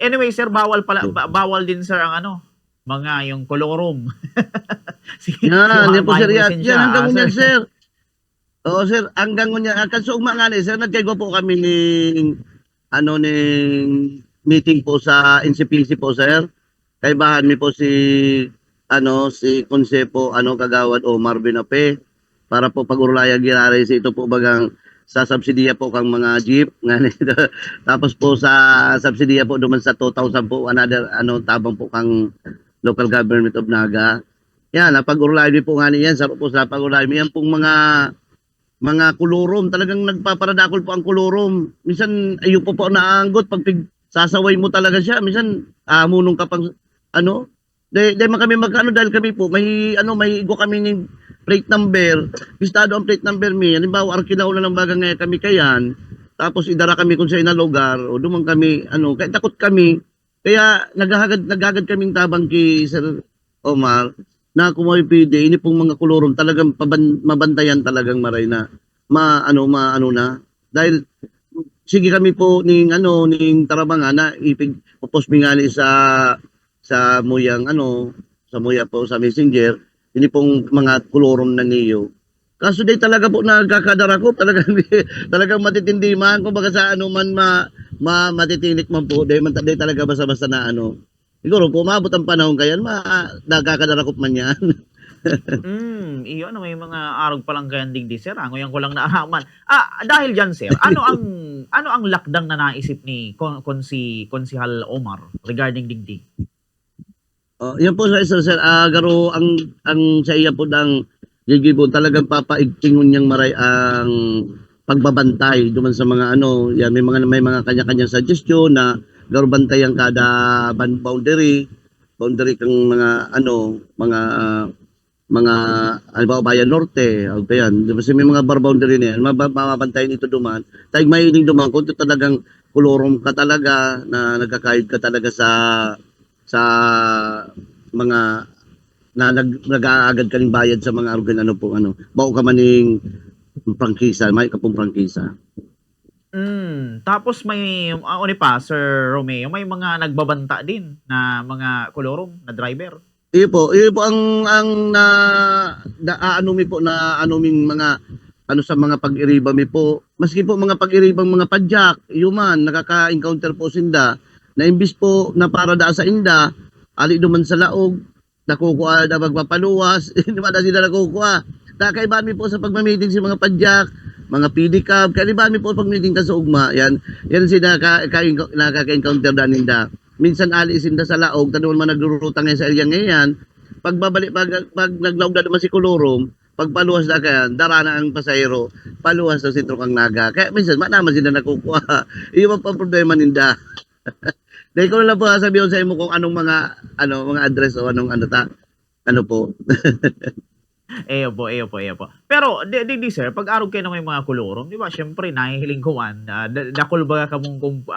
anyway, sir, bawal pala, bawal din, sir, ang ano, mga yung kolorum. Yan, yan po sir, yan hanggang sir. unyan sir. Oo sir, hanggang unyan, kasugma nga ni sir, nagkaigo po kami ning meeting po sa NCPC po sir. Kaibahan mi po si Konsepo Kagawad Omar Binape para po pag-urulayan ginari sa ito po bagang sa subsidiya po kang mga jeep tapos po sa subsidiya po duman sa 2,000 po another tabang po kang local government of Naga. Yan, napag-urulayan po nga niyan sa po sa pag-urulayan yan pong mga kulurom, talagang nagpaparadakol po ang kulurom. Minsan ayo po naanggot pag sasaway mo talaga siya. Minsan munong ka pang dahil kami magkano dahil kami po may igo kami ng plate number, listado ang plate number mi. Halimbawa Arkilao na lang baga ngayon kami kayan. Tapos idara kami kung sa ina lugar o dumang kami kaya takot kami. Kaya naghagad kaming tabang kay Sir Omar na kumoy PD ini pong mga kulurom talagang mabantayan talagang maray na dahil sige kami po ning tarabangan na ipig-post mi nga ni sa muyang sa muya po sa messenger ini pong mga kulurom na niyo. Kaso day talaga po nagkakadara ko talagang matitindi man kung baga sa matitinik man po day talaga basta-basta na siguro po maabot ang panahon kayan nagkakadara ko man yan. Iyon may mga arog pa lang kayan digdi sir. Ngayon ko lang naaraman. Dahil diyan sir, ano ang lakdang na naisip ni Konsihal Omar regarding digdi? Yan po sir, garo ang sa iya po dang gigibon talagang papaigtingon niyang maray ang pagbabantay duman sa mga yan may mga kanya-kanyang suggestion na garo bantayan kada boundary kang mga halimbawa Bayan Norte o yan kasi may mga bar boundary na yan mababantayan ito duman tayong mahiling duman kung ito talagang kolorom ka talaga na nagkakayod ka talaga sa mga na nag-aagad ka ng bayad sa mga organ bao ka maning prangkisa may kapong prangkisa. Tapos may pa Sir Romeo may mga nagbabanta din na mga kolorom na driver. Iyo po ang mi po na anuming mga sa mga pag-iriba mi po maski po mga pag-iribang mga padyak man nakaka-encounter po sinda na imbis po na para da sa inda ali duman sa laog nakukuha na magpapaluwas hindi ba na sila nakukuha nakaibahan mi po sa pagmamiting si mga padyak mga pedicab kaibahan mi po pag-meeting ka sa ugma yan sila nakaka-encounter da ninda minsan ali sinda sa laog tanong man nagrurutang ngayon sa area ngayon pagbabalik pag naglaog na naman si kolorom pagpaluwas na kayan darana ang pasahero paluwas sa sentro kang Naga kaya minsan naman sila nakukuha iyo pa problema ninda. Dahil ko lang po sabihin sa imo kung anong mga address o anong po. Eyo po. Pero di sir, pag arog kayo ng may mga kolorom, di ba? Syempre nahihiling ko dakol ba ka mong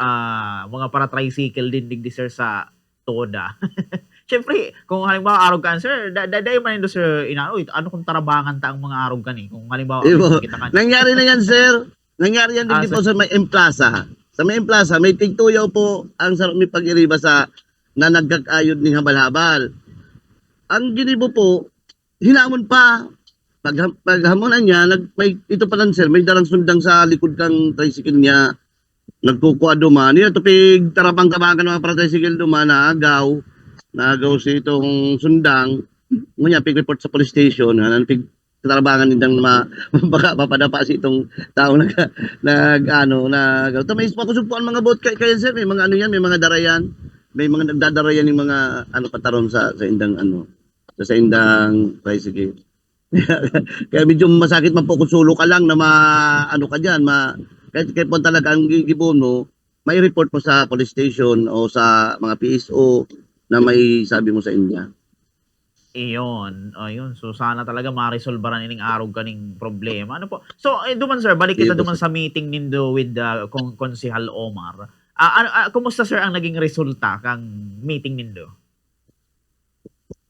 mga para tricycle din digdi sir sa Toda. Syempre, kung halimbawa arog kan sir, daday man indo sir ano kung tarabangan ta ang mga arog kan kung halimbawa kita kan. Nangyari na yan sir. Nangyari yan din po sa may Plaza. Sa may Plaza, may tigtuyaw po ang sarap ni pag-iriba na nagkakayod ng habal-habal. Ang ginibo po, hinamon pa. Paghamonan niya, ito pa lang sir, may darang sundang sa likod kang tricycle niya. Nagkukuha duman. Ito pig tarapang-tabangan mga para tricycle duman, naagaw si itong sundang. Ngunya, pig report sa police station, pig tarabangan nindang mapadapa si itong tao may pakusugpuan mga bot kaya sir may mga yan may mga darayan may mga nagdadarayan ng mga pataron sa indang sa indang tricycle kaya medyo masakit man po kung sulo ka lang na ka diyan kaya po talaga ang gigibon mo may report mo sa police station o sa mga PSO na may sabi mo sa India. Ayun. So sana talaga ma-resolve ran ining arog kaning problema. Ano po? So duman sir, balik kita duman sa meeting nindo with Konsihal Omar. Kumusta sir ang naging resulta kang meeting nindo?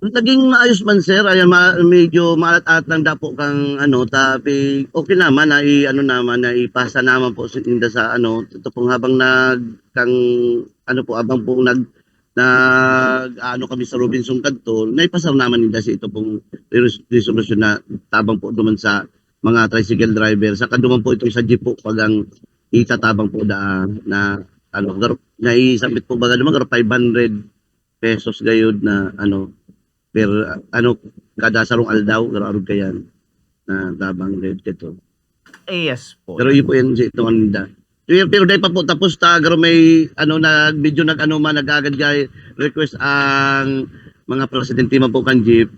Naging maayos man sir, ayan medyo maalat-alat lang da po kang ano, tapi okay naman na i-ano naman, na ipasa naman po sa inda sa ano, ito pong habang kang ano po, habang po ano kami sa Robinson Cantol, naipasa naman nila si ito pong resolution na tabang po duman sa mga tricycle driver. Saka duman po itong sa jeep po pag ang itatabang po na ano, naisabit po baga naman 500 pesos gayud na ano, per ano, kada sarong aldaw arog kayan na tabang red kito. Yes po. Pero yun po yan si itong anda. Pero dahil pa po tapos ta garo may ano na medyo nag-ano man nagagad kay request ang mga presidente man po kan jeep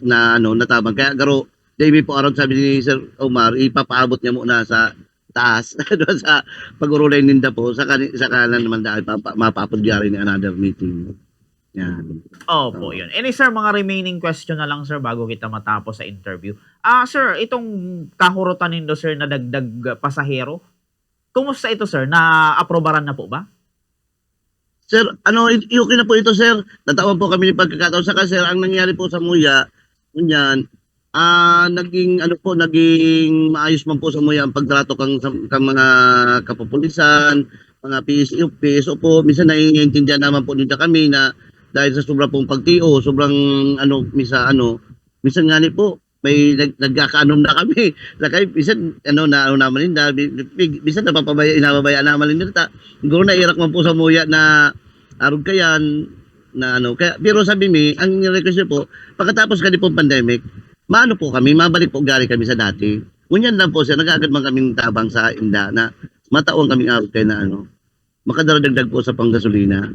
na ano natabang kaya garo dahil po aron sabi ni Sir Omar ipapaabot niya muna sa taas doon sa pag-urulay ninda po sa kanan naman dahil mapapadyari ni another meeting. Yan. Opo, yun. And sir, mga remaining question na lang sir bago kita matapos sa interview. Sir, itong kahurutan nindo sir na dagdag pasahero, kumusta ito sir? Na-aprobaran na po ba? Sir, ano, okay na po ito, sir. Natawan po kami ni pagkakataon. Saka, sir, ang nangyari po sa Muya, kunyan, naging maayos man po sa Muya ang pagtrato kang mga kapupulisan, mga PSO po. Minsan naiintindihan naman po nila kami na dahil sa sobrang pong pagtio, sobrang minsan nga po, may nagkakaanom na kami. Kaya minsan naman nila, minsan inababayaan naman nila. Siguro nairak man po sa Muya na arog kayan na kaya pero sabi mi ang request po pagkatapos kani po pandemic po kami mabalik po gari kami sa dati ngunyan lang po siya nagagad man kaming tabang sa inda na mataon kaming arog kay na makadaragdag po sa panggasolina.